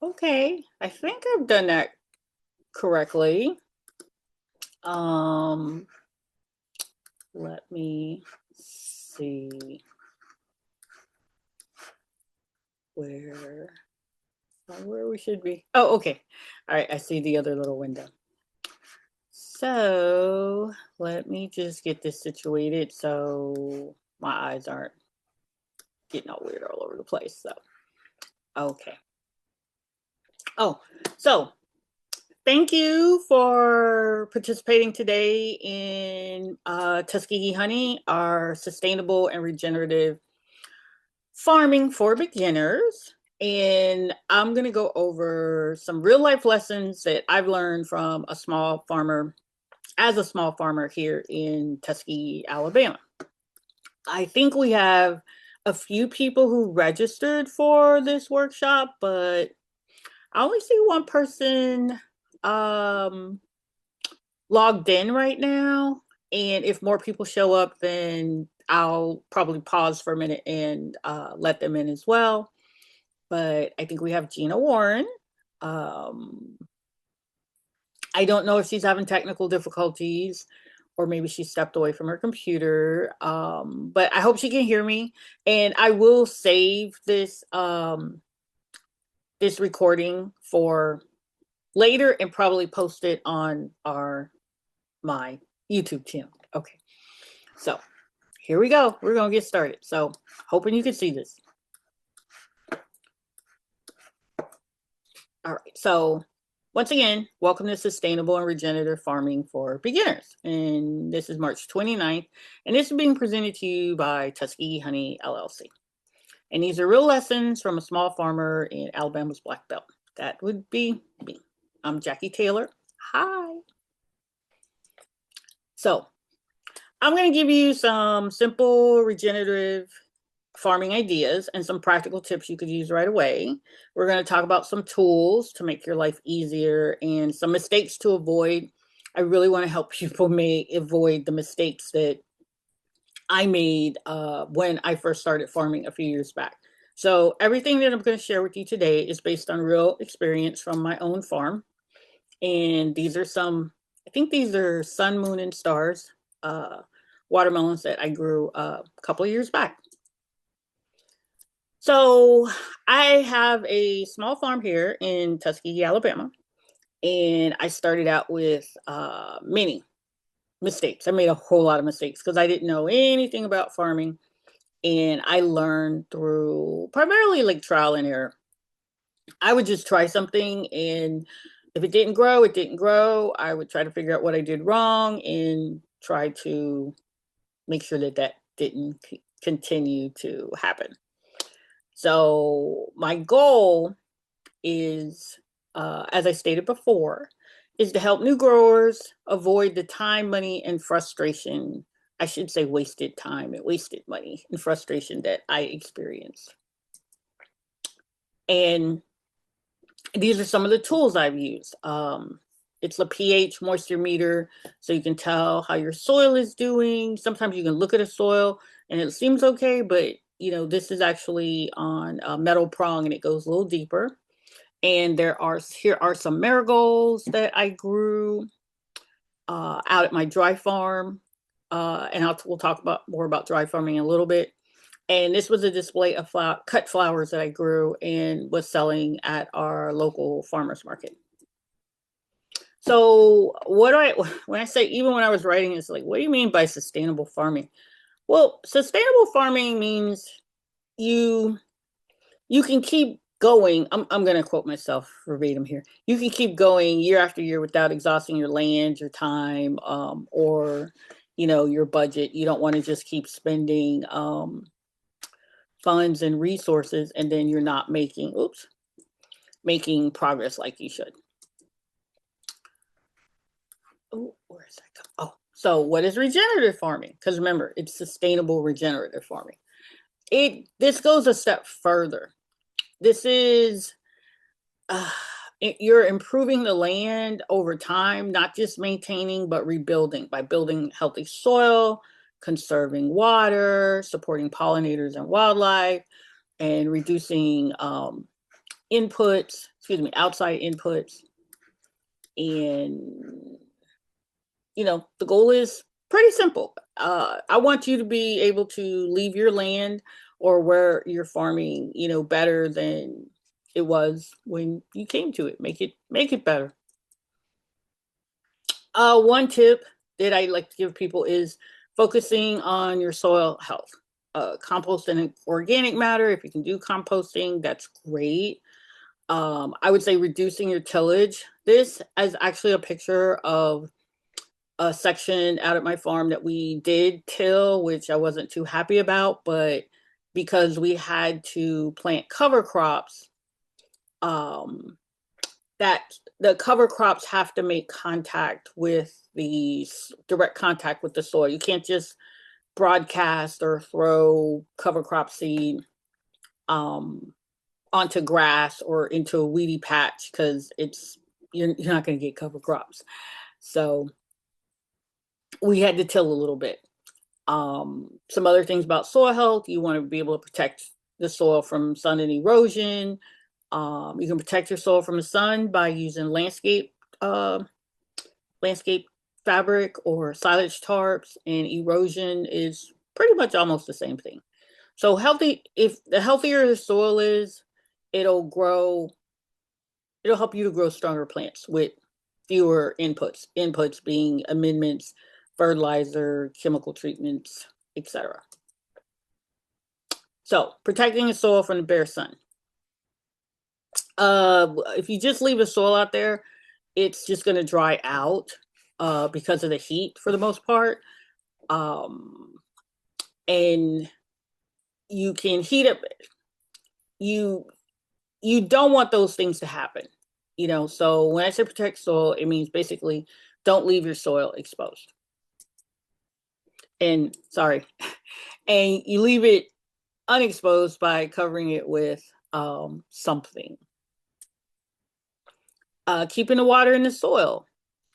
Okay, I think I've done that correctly. Um, Let me see where where we should be. Oh, okay. All right, I see the other little window. So let me just get this situated so my eyes aren't getting all weird all over the place. So, okay. Oh, so thank you for participating today in Tuskegee Honey, our sustainable and regenerative farming for beginners. And I'm going to go over some real life lessons that I've learned from a small farmer, as a small farmer here in Tuskegee, Alabama. I think we have a few people who registered for this workshop, but I only see one person um, logged in right now. And if more people show up, then I'll probably pause for a minute and let them in as well. But I think we have Gina Warren. Um, I don't know if she's having technical difficulties or maybe she stepped away from her computer. But I hope she can hear me. And I will save this recording for later and probably post it on my YouTube channel. Okay. So here we go. We're going to get started. So hoping you can see this. All right. So once again, welcome to Sustainable and Regenerative Farming for Beginners. And this is March 29th. And this is being presented to you by Tuskegee Honey LLC. And these are real lessons from a small farmer in Alabama's Black Belt. That would be me. I'm Jackie Taylor. Hi. So I'm going to give you some simple regenerative farming ideas and some practical tips you could use right away. We're going to talk about some tools to make your life easier and some mistakes to avoid. I really want to help people avoid the mistakes that I made when I first started farming a few years back. So everything that I'm going to share with you today is based on real experience from my own farm. And these are I think these are sun, moon, and stars watermelons that I grew a couple of years back. So I have a small farm here in Tuskegee, Alabama, and I started out with many mistakes. I made a whole lot of mistakes because I didn't know anything about farming, and I learned through primarily like trial and error. I would just try something, and if it didn't grow, it didn't grow. I would try to figure out what I did wrong and try to make sure that that didn't continue to happen. So my goal is, as I stated before, is to help new growers avoid the time, money, and frustration. I should say wasted time and wasted money and frustration that I experienced. And these are some of the tools I've used. It's a pH moisture meter, so you can tell how your soil is doing. Sometimes you can look at a soil and it seems okay, but this is actually on a metal prong and it goes a little deeper. And here are some marigolds that I grew out at my dry farm, and we'll talk more about dry farming in a little bit. And this was a display of cut flowers that I grew and was selling at our local farmers market. So when I say, even when I was writing, it's like, what do you mean by sustainable farming? Well, sustainable farming means you can keep going. I'm going to quote myself verbatim here. You can keep going year after year without exhausting your land, your time, or your budget. You don't want to just keep spending funds and resources, and then you're not making progress like you should. Oh, where is that? Oh, so what is regenerative farming? Because remember, it's sustainable regenerative farming. This goes a step further. This is you're improving the land over time, not just maintaining, but rebuilding by building healthy soil, conserving water, supporting pollinators and wildlife, and reducing inputs, outside inputs. And, the goal is pretty simple. I want you to be able to leave your land or where you're farming, better than it was when you came to it. Make it better. One tip that I like to give people is focusing on your soil health. Compost and organic matter. If you can do composting, that's great. I would say reducing your tillage. This is actually a picture of a section out at my farm that we did till, which I wasn't too happy about, but because we had to plant cover crops, that the cover crops have to make direct contact with the soil. You can't just broadcast or throw cover crop seed onto grass or into a weedy patch because you're not going to get cover crops. So we had to till a little bit. Some other things about soil health: you want to be able to protect the soil from sun and erosion. You can protect your soil from the sun by using landscape fabric or silage tarps, and erosion is pretty much almost the same thing. So if the healthier the soil is, it'll help you to grow stronger plants with fewer inputs. Inputs being amendments, fertilizer, chemical treatments, etc. So protecting the soil from the bare sun. If you just leave the soil out there, it's just going to dry out because of the heat for the most part. And you can heat it. You don't want those things to happen. So when I say protect soil, it means basically don't leave your soil exposed. And you leave it unexposed by covering it with something. Keeping the water in the soil.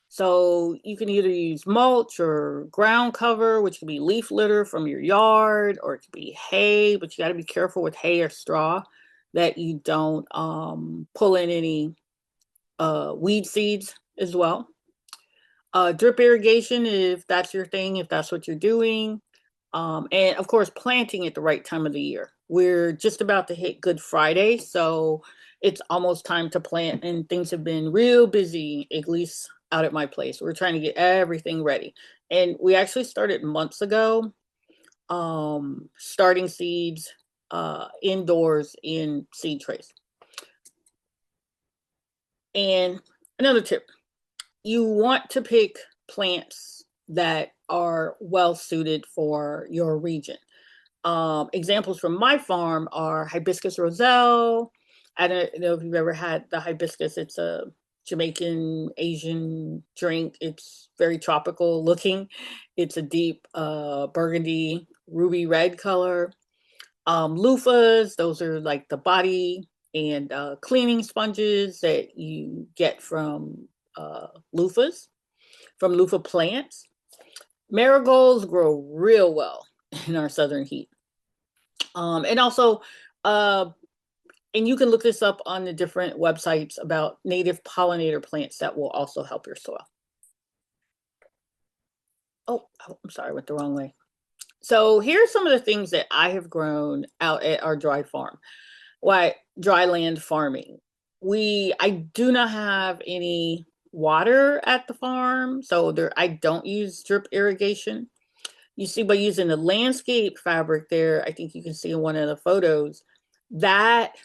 So you can either use mulch or ground cover, which could be leaf litter from your yard, or it could be hay, but you got to be careful with hay or straw that you don't pull in any weed seeds as well. Drip irrigation, if that's your thing, if that's what you're doing. And of course, planting at the right time of the year. We're just about to hit Good Friday, so it's almost time to plant, and things have been real busy, at least out at my place. We're trying to get everything ready. And we actually started months ago, starting seeds indoors in seed trays. And another tip, you want to pick plants that are well suited for your region. Examples from my farm are hibiscus roselle. I don't know if you've ever had the hibiscus. It's a Jamaican Asian drink. It's very tropical looking. It's a deep burgundy, ruby red color. Loofahs, those are like the body and cleaning sponges that you get from loofahs, from loofah plants. Marigolds grow real well in our southern heat. And also, and you can look this up on the different websites about native pollinator plants that will also help your soil. Oh, I'm sorry, I went the wrong way. So here's some of the things that I have grown out at our dry farm. Dry land farming. I do not have any water at the farm, so I don't use drip irrigation. You see, by using the landscape fabric there, I think you can see in one of the photos, that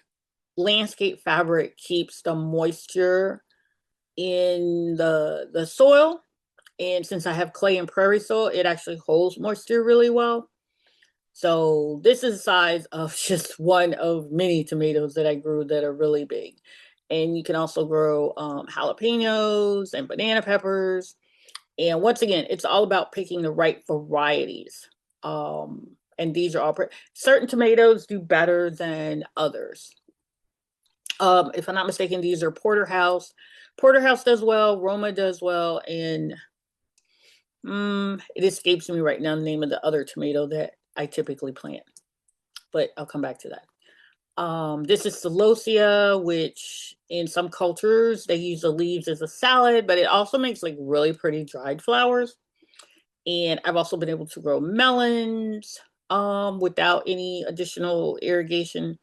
landscape fabric keeps the moisture in the soil. And since I have clay and prairie soil, it actually holds moisture really well. So this is the size of just one of many tomatoes that I grew that are really big. And you can also grow jalapenos and banana peppers. And once again, it's all about picking the right varieties. And these are all certain tomatoes do better than others. If I'm not mistaken, these are Porterhouse. Porterhouse does well, Roma does well, and it escapes me right now the name of the other tomato that I typically plant, but I'll come back to that. This is celosia, which in some cultures they use the leaves as a salad, but it also makes like really pretty dried flowers. And I've also been able to grow melons without any additional irrigation.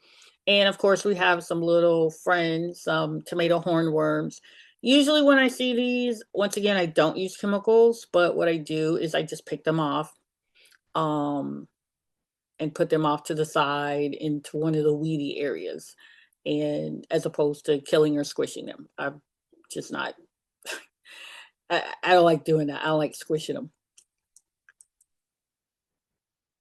And of course, we have some little friends, some tomato hornworms. Usually, when I see these, once again, I don't use chemicals, but what I do is I just pick them off um, and put them off to the side into one of the weedy areas, and as opposed to killing or squishing them. I'm just not, I don't like doing that. I don't like squishing them.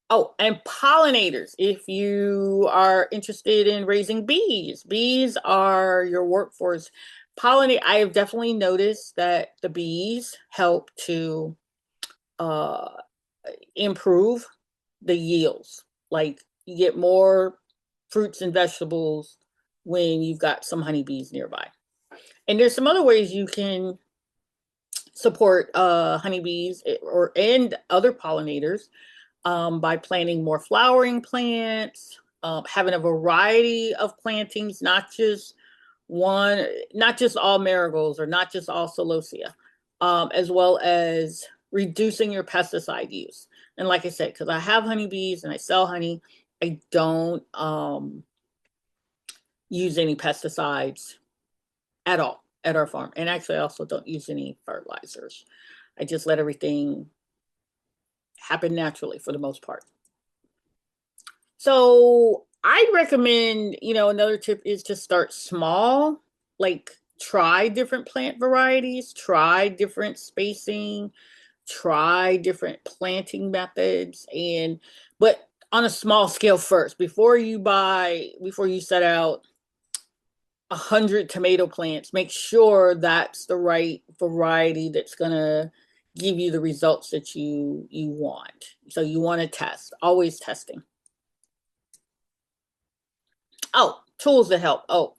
Oh, and pollinators. If you are interested in raising bees, bees are your workforce. Pollinate. I have definitely noticed that the bees help to uh, improve the yields. Like you get more fruits and vegetables when you've got some honeybees nearby. And there's some other ways you can support honeybees or and other pollinators by planting more flowering plants, having a variety of plantings, not just one, not just all marigolds or not just all celosia, as well as reducing your pesticide use. And like I said, because I have honeybees and I sell honey, I don't use any pesticides at all at our farm. And actually, I also don't use any fertilizers. I just let everything happen naturally for the most part. So I recommend, another tip is to start small, like try different plant varieties, try different spacing, try different planting methods, but on a small scale first, before you set out 100 tomato plants, make sure that's the right variety that's gonna give you the results that you want. So you want to test, always testing. Oh, tools that help. Oh,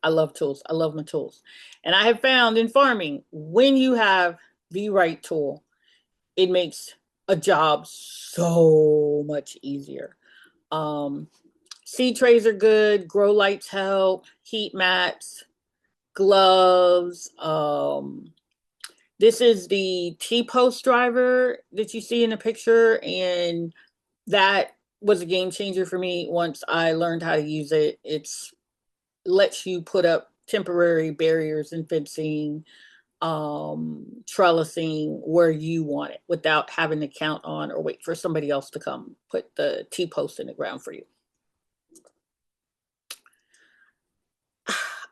I love tools. I love my tools. And I have found in farming, when you have the right tool, it makes a job so much easier. Um, Seed trays are good. Grow lights help. Heat mats, gloves. This is the T-post driver that you see in the picture, and that was a game changer for me once I learned how to use it. It's lets you put up temporary barriers and fencing, trellising where you want it without having to count on or wait for somebody else to come put the T-post in the ground for you.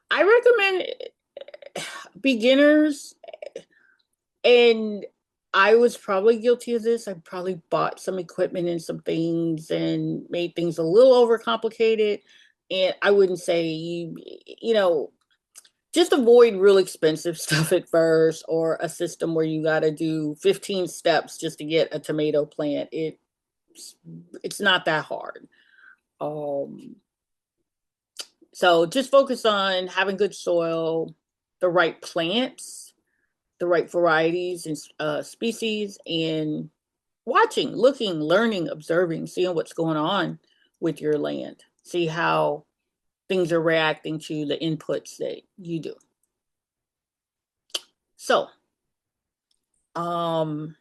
I recommend beginners, and I was probably guilty of this. I probably bought some equipment and some things and made things a little overcomplicated. And I wouldn't say just avoid real expensive stuff at first, or a system where you got to do 15 steps just to get a tomato plant. It's not that hard. Um, so just focus on having good soil, the right plants, the right varieties and species, and watching, looking, learning, observing, seeing what's going on with your land. See how things are reacting to the inputs that you do. So, um,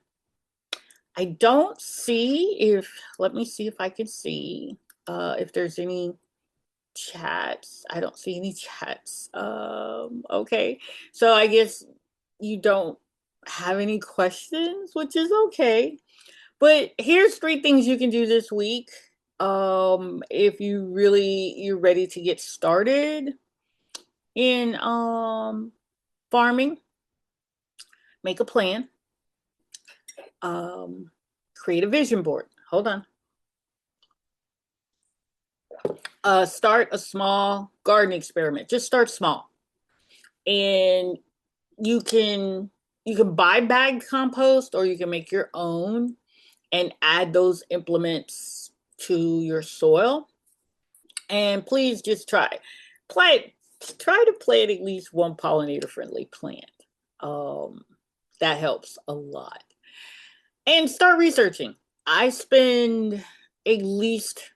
I don't see if, let me see if I can see if there's any chats. I don't see any chats. Okay. So I guess you don't have any questions, which is okay. But here's 3 things you can do this week. If you're ready to get started in farming, make a plan. Um, Create a vision board. Hold on. Start a small garden experiment. Just start small. And you can buy bagged compost, or you can make your own and add those implements to your soil. And please just plant try to plant at least one pollinator friendly plant. Um, that helps a lot. And start researching. I spend at least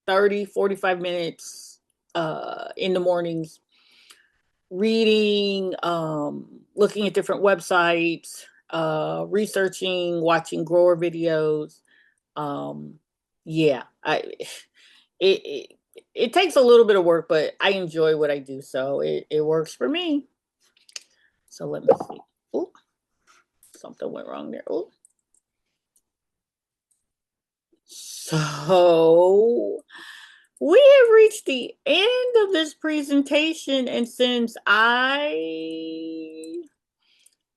30, 45 minutes in the mornings reading, looking at different websites, researching, watching grower videos. Yeah, it it takes a little bit of work, but I enjoy what I do, so it works for me. So let me see. Oh, something went wrong there. Oh. So we have reached the end of this presentation, and since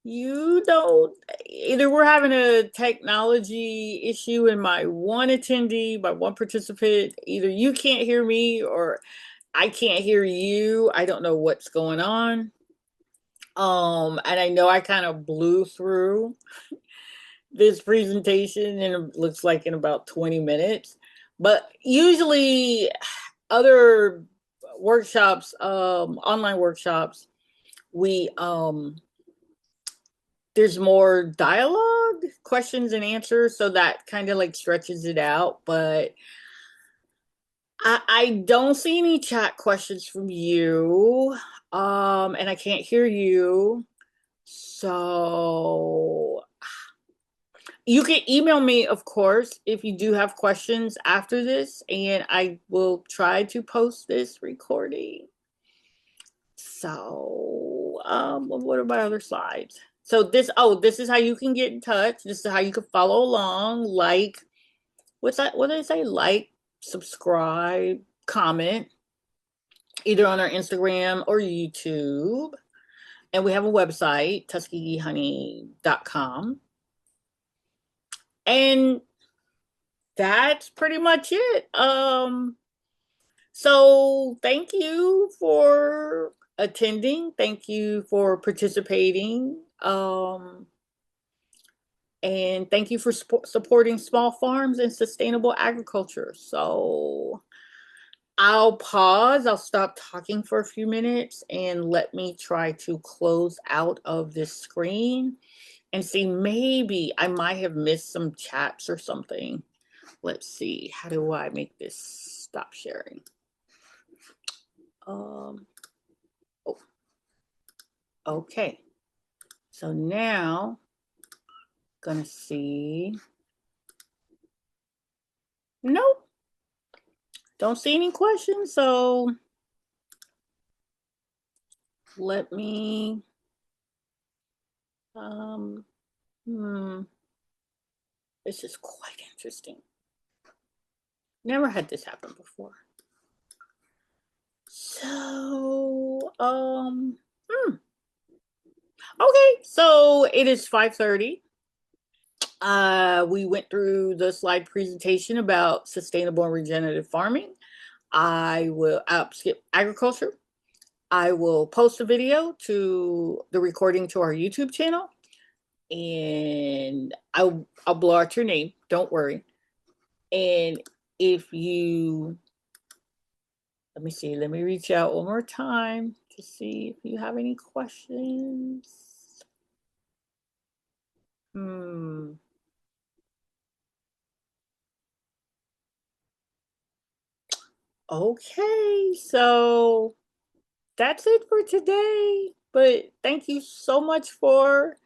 you don't, either we're having a technology issue and my one attendee, my one participant, either you can't hear me or I can't hear you. I don't know what's going on. And I know I kind of blew through this presentation and it looks like in about 20 minutes. But usually other workshops, online workshops, we there's more dialogue, questions and answers, so that kind of like stretches it out. But I don't see any chat questions from you. And I can't hear you. So you can email me, of course, if you do have questions after this, and I will try to post this recording. So, what are my other slides? So this is how you can get in touch. This is how you can follow along. Like, what's that? What did I say? Like, subscribe, comment, either on our Instagram or YouTube. And we have a website, tuskegeehoney.com. And that's pretty much it. So thank you for attending. Thank you for participating. And thank you for supporting small farms and sustainable agriculture. So I'll pause. I'll stop talking for a few minutes and let me try to close out of this screen and see, maybe I might have missed some chats or something. Let's see. How do I make this stop sharing? Oh, okay. So now gonna see. Nope. Don't see any questions. So let me this is quite interesting. Never had this happen before. So okay, so it is 5:30. We went through the slide presentation about sustainable and regenerative farming. I will skip agriculture. I will post a video to the recording to our YouTube channel, and I'll blow out your name. Don't worry. And if you, let me see, let me reach out one more time to see if you have any questions. Okay, so that's it for today. But thank you so much for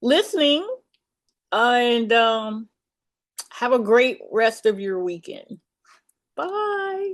listening, and have a great rest of your weekend. Bye.